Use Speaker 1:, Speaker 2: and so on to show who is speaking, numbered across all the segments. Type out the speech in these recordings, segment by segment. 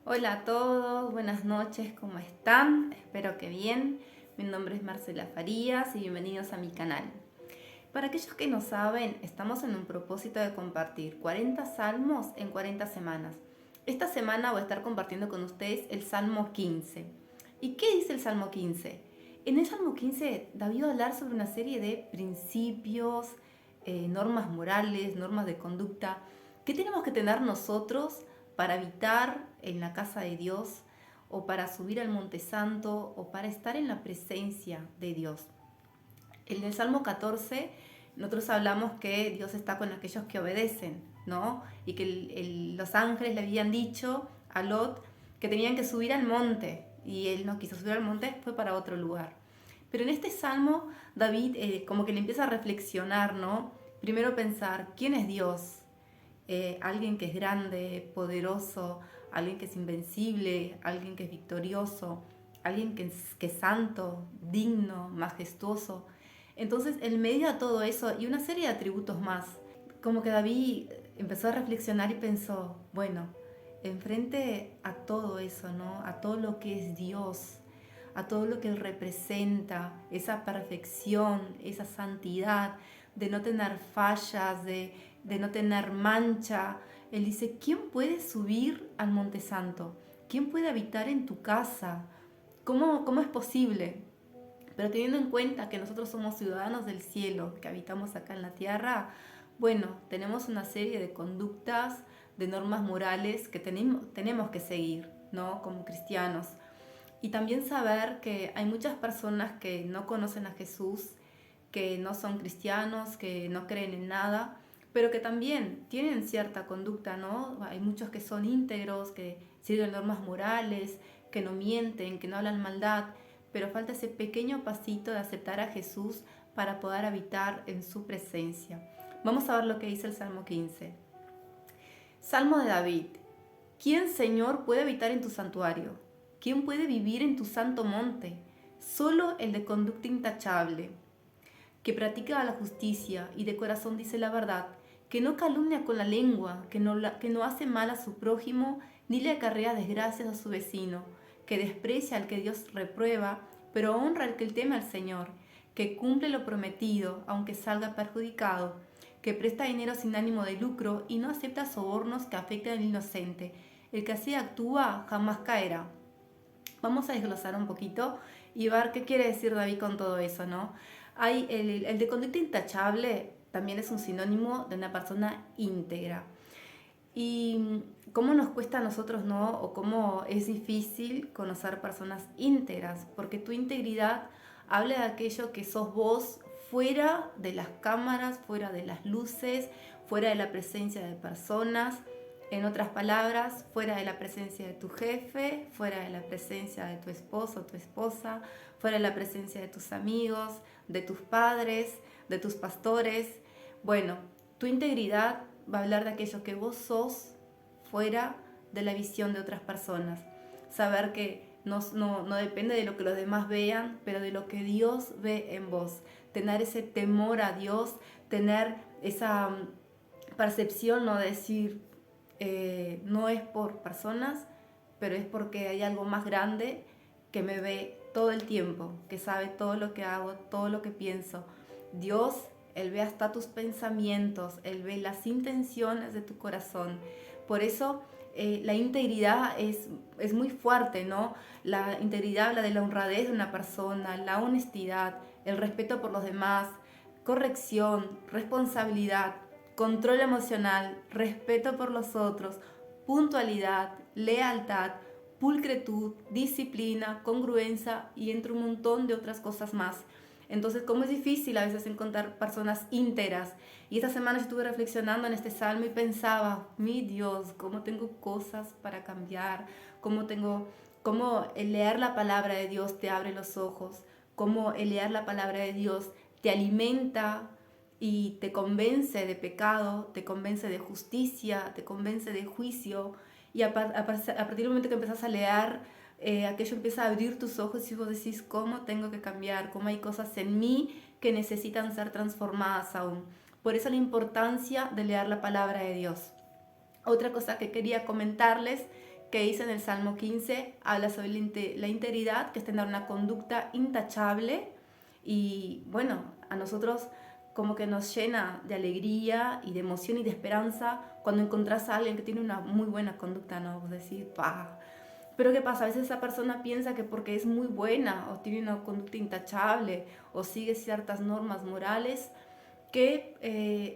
Speaker 1: Hola a todos, buenas noches, ¿cómo están? Espero que bien. Mi nombre es Marcela Farías y bienvenidos a mi canal. Para aquellos que no saben, estamos en un propósito de compartir 40 salmos en 40 semanas. Esta semana voy a estar compartiendo con ustedes el Salmo 15. ¿Y qué dice el Salmo 15? En el Salmo 15, David va a hablar sobre una serie de principios, normas morales, normas de conducta que tenemos que tener nosotros para habitar en la casa de Dios o para subir al Monte Santo o para estar en la presencia de Dios. En el Salmo 14 nosotros hablamos que Dios está con aquellos que obedecen, ¿no? Y que los ángeles le habían dicho a Lot que tenían que subir al monte y él no quiso subir al monte, fue para otro lugar. Pero en este salmo David como que le empieza a reflexionar, ¿no? Primero pensar, ¿quién es Dios? Alguien que es grande, poderoso, alguien que es invencible, alguien que es victorioso, alguien que es santo, digno, majestuoso. Entonces, en medio de todo eso y una serie de atributos más, como que David empezó a reflexionar y pensó, bueno, enfrente a todo eso, ¿no? A todo lo que es Dios, a todo lo que Él representa, esa perfección, esa santidad, de no tener fallas, de no tener mancha. Él dice, ¿quién puede subir al Monte Santo? ¿Quién puede habitar en tu casa? ¿Cómo es posible? Pero teniendo en cuenta que nosotros somos ciudadanos del cielo, que habitamos acá en la tierra, bueno, tenemos una serie de conductas, de normas morales que tenemos que seguir, ¿no? Como cristianos. Y también saber que hay muchas personas que no conocen a Jesús, que no son cristianos, que no creen en nada, pero que también tienen cierta conducta, ¿no? Hay muchos que son íntegros, que siguen normas morales, que no mienten, que no hablan maldad, pero falta ese pequeño pasito de aceptar a Jesús para poder habitar en su presencia. Vamos a ver lo que dice el Salmo 15. Salmo de David. ¿Quién, Señor, puede habitar en tu santuario? ¿Quién puede vivir en tu santo monte? Solo el de conducta intachable, que practica la justicia y de corazón dice la verdad, que no calumnia con la lengua, que no hace mal a su prójimo, ni le acarrea desgracias a su vecino, que desprecia al que Dios reprueba, pero honra al que teme al Señor, que cumple lo prometido, aunque salga perjudicado, que presta dinero sin ánimo de lucro y no acepta sobornos que afecten al inocente. El que así actúa jamás caerá. Vamos a desglosar un poquito y ver qué quiere decir David con todo eso, ¿no? Hay el de conducta intachable también es un sinónimo de una persona íntegra. Y cómo nos cuesta a nosotros, ¿no? O cómo es difícil conocer personas íntegras, porque tu integridad habla de aquello que sos vos fuera de las cámaras, fuera de las luces, fuera de la presencia de personas. En otras palabras, fuera de la presencia de tu jefe, fuera de la presencia de tu esposo o tu esposa, fuera de la presencia de tus amigos, de tus padres, de tus pastores. Bueno, tu integridad va a hablar de aquello que vos sos fuera de la visión de otras personas. Saber que no depende de lo que los demás vean, pero de lo que Dios ve en vos. Tener ese temor a Dios, tener esa percepción, no decir, no es por personas, pero es porque hay algo más grande que me ve todo el tiempo, que sabe todo lo que hago, todo lo que pienso. Dios, Él ve hasta tus pensamientos, Él ve las intenciones de tu corazón. Por eso la integridad es muy fuerte, ¿no? La integridad habla de la honradez de una persona, la honestidad, el respeto por los demás, corrección, responsabilidad, control emocional, respeto por los otros, puntualidad, lealtad, pulcritud, disciplina, congruencia y entre un montón de otras cosas más. Entonces, cómo es difícil a veces encontrar personas íntegras. Y esta semana estuve reflexionando en este salmo y pensaba, mi Dios, cómo tengo cosas para cambiar, cómo el leer la palabra de Dios te abre los ojos, cómo el leer la palabra de Dios te alimenta y te convence de pecado, te convence de justicia, te convence de juicio. Y a partir del momento que empezás a leer, aquello empieza a abrir tus ojos y vos decís, ¿cómo tengo que cambiar? ¿Cómo hay cosas en mí que necesitan ser transformadas aún? Por eso la importancia de leer la palabra de Dios. Otra cosa que quería comentarles, que dice en el Salmo 15, habla sobre la integridad, que es tener una conducta intachable. Y bueno, a nosotros como que nos llena de alegría y de emoción y de esperanza cuando encontrás a alguien que tiene una muy buena conducta, ¿no? Vos decís, ¡pah! Pero ¿qué pasa? A veces esa persona piensa que porque es muy buena o tiene una conducta intachable o sigue ciertas normas morales, que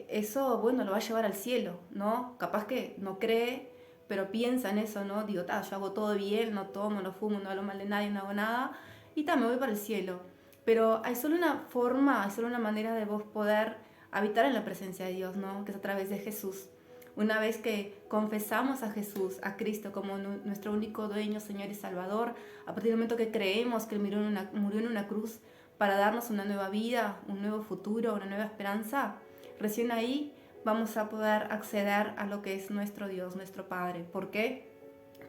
Speaker 1: eso, bueno, lo va a llevar al cielo, ¿no? Capaz que no cree, pero piensa en eso, ¿no? Digo, yo hago todo bien, no tomo, no fumo, no hablo mal de nadie, no hago nada, y me voy para el cielo. Pero hay solo una forma, hay solo una manera de vos poder habitar en la presencia de Dios, ¿no? Que es a través de Jesús. Una vez que confesamos a Jesús, a Cristo, como nuestro único dueño, Señor y Salvador, a partir del momento que creemos que Él murió en una cruz para darnos una nueva vida, un nuevo futuro, una nueva esperanza, recién ahí vamos a poder acceder a lo que es nuestro Dios, nuestro Padre. ¿Por qué?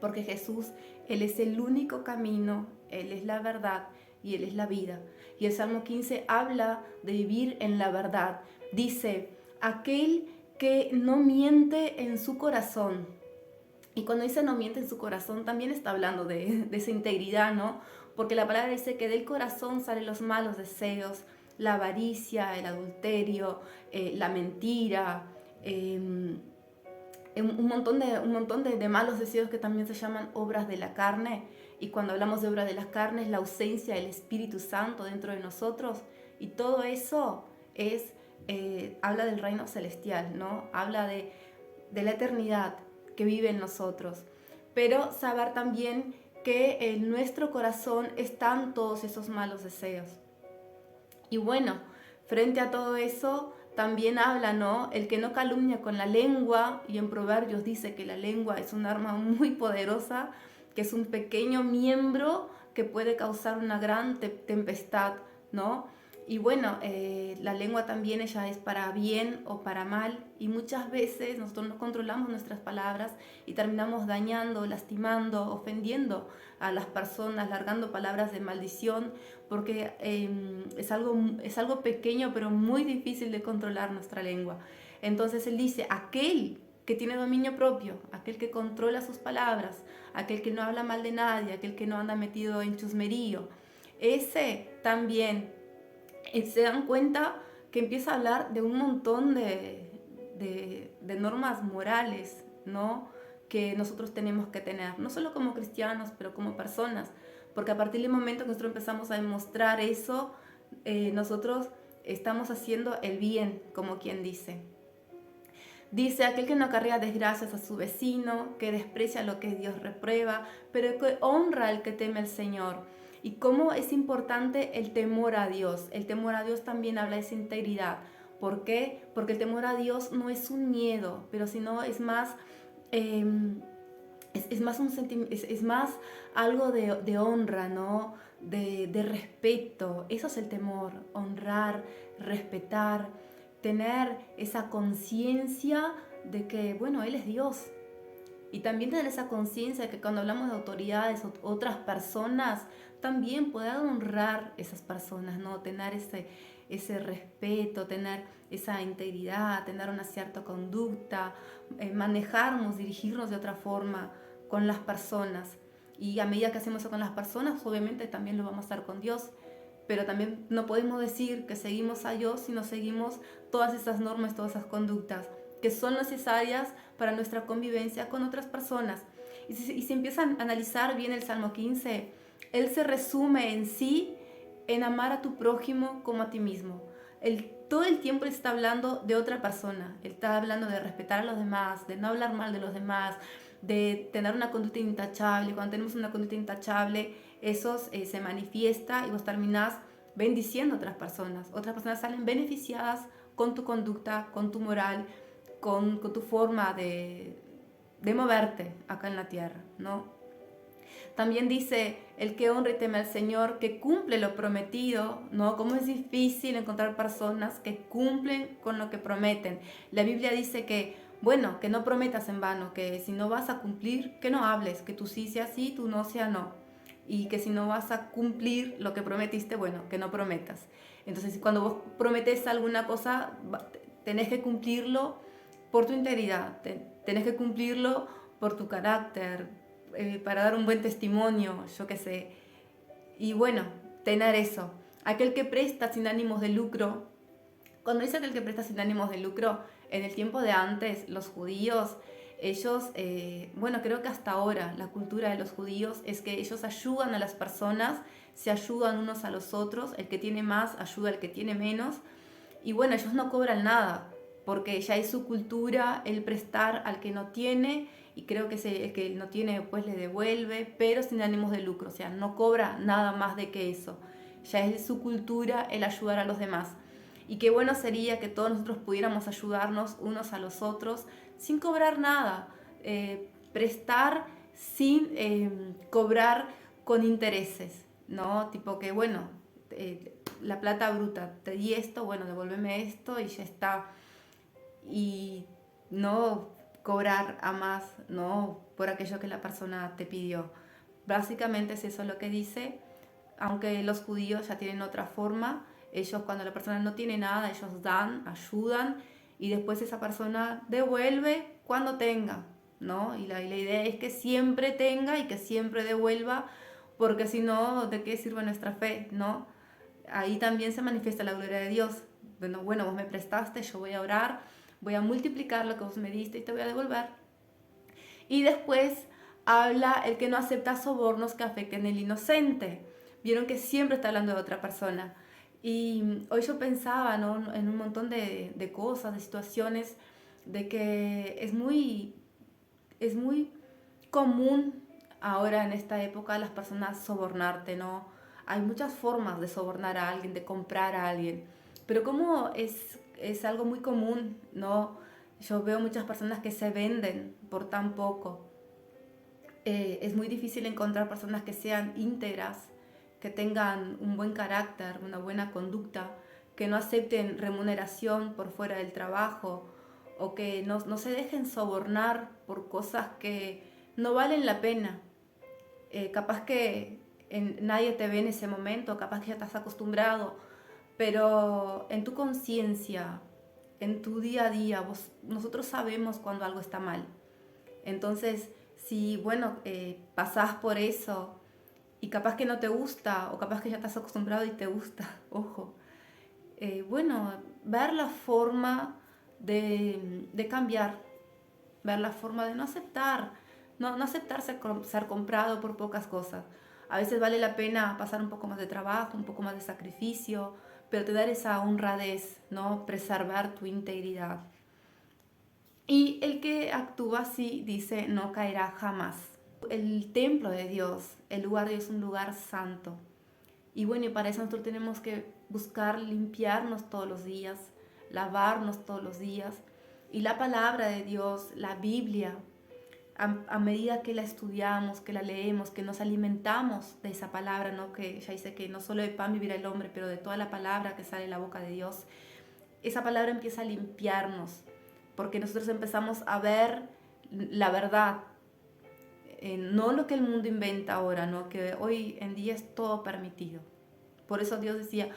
Speaker 1: Porque Jesús, Él es el único camino, Él es la verdad y Él es la vida. Y el Salmo 15 habla de vivir en la verdad. Dice, aquel que no miente en su corazón. Y cuando dice no miente en su corazón, también está hablando de esa integridad, ¿no? Porque la palabra dice que del corazón salen los malos deseos, la avaricia, el adulterio, la mentira, un montón de malos deseos que también se llaman obras de la carne. Y cuando hablamos de obras de las carnes, la ausencia del Espíritu Santo dentro de nosotros. Y todo eso habla del reino celestial, ¿no? Habla de la eternidad que vive en nosotros. Pero saber también que en nuestro corazón están todos esos malos deseos. Y bueno, frente a todo eso, también habla, ¿no? El que no calumnia con la lengua, y en Proverbios dice que la lengua es un arma muy poderosa, que es un pequeño miembro que puede causar una gran tempestad, ¿no? Y bueno, la lengua también ella es para bien o para mal, y muchas veces nosotros no controlamos nuestras palabras y terminamos dañando, lastimando, ofendiendo a las personas, largando palabras de maldición, porque es algo pequeño pero muy difícil de controlar nuestra lengua. Entonces él dice, aquel que tiene dominio propio, aquel que controla sus palabras, aquel que no habla mal de nadie, aquel que no anda metido en chusmerío, ese también se dan cuenta que empieza a hablar de un montón de normas morales, ¿no? Que nosotros tenemos que tener, no solo como cristianos, pero como personas, porque a partir del momento que nosotros empezamos a demostrar eso, nosotros estamos haciendo el bien, como quien dice. Dice, aquel que no acarrea desgracias a su vecino, que desprecia lo que Dios reprueba, pero que honra al que teme al Señor. Y cómo es importante el temor a Dios. El temor a Dios también habla de esa integridad. ¿Por qué? Porque el temor a Dios no es un miedo, pero sino es más, es más algo de honra, ¿no? De respeto. Eso es el temor, honrar, respetar, tener esa conciencia de que, bueno, Él es Dios. Y también tener esa conciencia de que cuando hablamos de autoridades o otras personas, también poder honrar esas personas, ¿no? Tener ese respeto, tener esa integridad, tener una cierta conducta, manejarnos, dirigirnos de otra forma con las personas. Y a medida que hacemos eso con las personas, obviamente también lo vamos a hacer con Dios. Pero también no podemos decir que seguimos a Dios si no seguimos todas esas normas, todas esas conductas que son necesarias para nuestra convivencia con otras personas. Y si empiezan a analizar bien el Salmo 15, él se resume en sí en amar a tu prójimo como a ti mismo. Todo el tiempo él está hablando de otra persona, él está hablando de respetar a los demás, de no hablar mal de los demás, de tener una conducta intachable. Cuando tenemos una conducta intachable, eso se manifiesta y vos terminás bendiciendo a otras personas. Otras personas salen beneficiadas con tu conducta, con tu moral, con tu forma de moverte acá en la tierra, ¿no? También dice, el que honra y teme al Señor, que cumple lo prometido, ¿no? Cómo es difícil encontrar personas que cumplen con lo que prometen. La Biblia dice que, bueno, que no prometas en vano, que si no vas a cumplir, que no hables, que tu sí sea sí, tu no sea no. Y que si no vas a cumplir lo que prometiste, bueno, que no prometas. Entonces, cuando vos prometes alguna cosa, tenés que cumplirlo por tu integridad, tenés que cumplirlo por tu carácter, para dar un buen testimonio, yo qué sé. Y bueno, tener eso. Aquel que presta sin ánimos de lucro. Cuando dice aquel que presta sin ánimos de lucro, en el tiempo de antes, los judíos, ellos, bueno, creo que hasta ahora la cultura de los judíos es que ellos ayudan a las personas, se ayudan unos a los otros, el que tiene más ayuda al que tiene menos, y bueno, ellos no cobran nada, porque ya es su cultura el prestar al que no tiene, y creo que el que no tiene pues le devuelve, pero sin ánimos de lucro, o sea, no cobra nada más de que eso, ya es su cultura el ayudar a los demás. Y qué bueno sería que todos nosotros pudiéramos ayudarnos unos a los otros sin cobrar nada, prestar sin cobrar con intereses, ¿no? Tipo que, bueno, la plata bruta, te di esto, bueno, devuélveme esto y ya está. Y no cobrar a más, ¿no? Por aquello que la persona te pidió. Básicamente es eso lo que dice, aunque los judíos ya tienen otra forma. Ellos, cuando la persona no tiene nada, ellos dan, ayudan y después esa persona devuelve cuando tenga, ¿no? Y la idea es que siempre tenga y que siempre devuelva, porque si no, ¿de qué sirve nuestra fe, no? Ahí también se manifiesta la gloria de Dios. Bueno, vos me prestaste, yo voy a orar, voy a multiplicar lo que vos me diste y te voy a devolver. Y después habla el que no acepta sobornos que afecten al inocente. Vieron que siempre está hablando de otra persona. Y hoy yo pensaba, ¿no?, en un montón de cosas, de situaciones, de que es muy común ahora en esta época las personas sobornarte, ¿no? Hay muchas formas de sobornar a alguien, de comprar a alguien, pero como es algo muy común, ¿no? Yo veo muchas personas que se venden por tan poco. Es muy difícil encontrar personas que sean íntegras, que tengan un buen carácter, una buena conducta, que no acepten remuneración por fuera del trabajo o que no se dejen sobornar por cosas que no valen la pena. Capaz que nadie te ve en ese momento, capaz que ya estás acostumbrado, pero en tu conciencia, en tu día a día, nosotros sabemos cuando algo está mal. Entonces, si, bueno, pasás por eso y capaz que no te gusta o capaz que ya estás acostumbrado y te gusta, ojo, bueno, ver la forma de cambiar, ver la forma de no aceptar, no aceptar ser comprado por pocas cosas. A veces vale la pena pasar un poco más de trabajo, un poco más de sacrificio, pero te dar esa honradez, ¿no? Preservar tu integridad. Y el que actúa así, dice, no caerá jamás. El templo de Dios, el lugar de Dios es un lugar santo. Y bueno, y para eso nosotros tenemos que buscar limpiarnos todos los días, lavarnos todos los días. Y la palabra de Dios, la Biblia, a medida que la estudiamos, que la leemos, que nos alimentamos de esa palabra, ¿no? Que ya dice que no solo de pan vivirá el hombre, pero de toda la palabra que sale de la boca de Dios, esa palabra empieza a limpiarnos, porque nosotros empezamos a ver la verdad, no lo que el mundo inventa ahora, ¿no? Que hoy en día es todo permitido. Por eso Dios decía,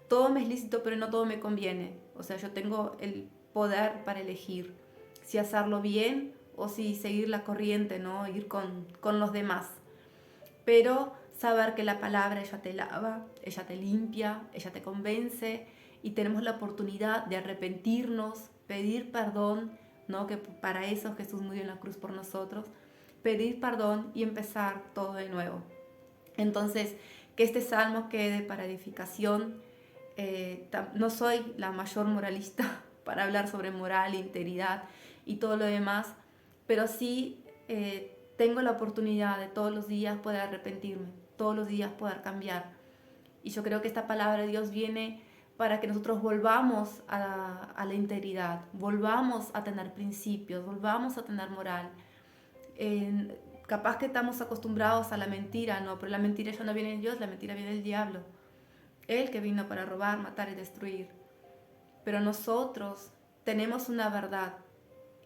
Speaker 1: todo me es lícito, pero no todo me conviene. O sea, yo tengo el poder para elegir si hacerlo bien o si seguir la corriente, ¿no? Ir con los demás. Pero saber que la palabra, ella te lava, ella te limpia, ella te convence y tenemos la oportunidad de arrepentirnos, pedir perdón, ¿no? Que para eso Jesús murió en la cruz por nosotros, pedir perdón y empezar todo de nuevo. Entonces, que este salmo quede para edificación. No soy la mayor moralista para hablar sobre moral, integridad y todo lo demás, pero sí tengo la oportunidad de todos los días poder arrepentirme, todos los días poder cambiar. Y yo creo que esta palabra de Dios viene para que nosotros volvamos a la integridad, volvamos a tener principios, volvamos a tener moral. Capaz que estamos acostumbrados a la mentira, ¿no? Pero la mentira ya no viene de Dios, la mentira viene del diablo. Él que vino para robar, matar y destruir. Pero nosotros tenemos una verdad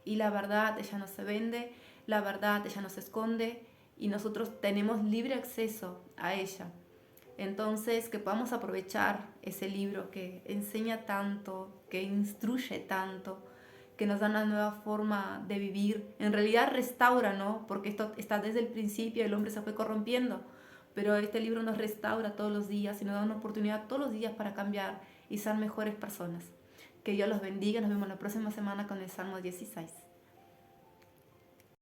Speaker 1: y la verdad ella no se vende, la verdad ella no se esconde y nosotros tenemos libre acceso a ella. Entonces, que podamos aprovechar ese libro que enseña tanto, que instruye tanto, que nos dan una nueva forma de vivir. En realidad restaura, ¿no? Porque esto está desde el principio, el hombre se fue corrompiendo, pero este libro nos restaura todos los días y nos da una oportunidad todos los días para cambiar y ser mejores personas. Que Dios los bendiga, nos vemos la próxima semana con el Salmo 16.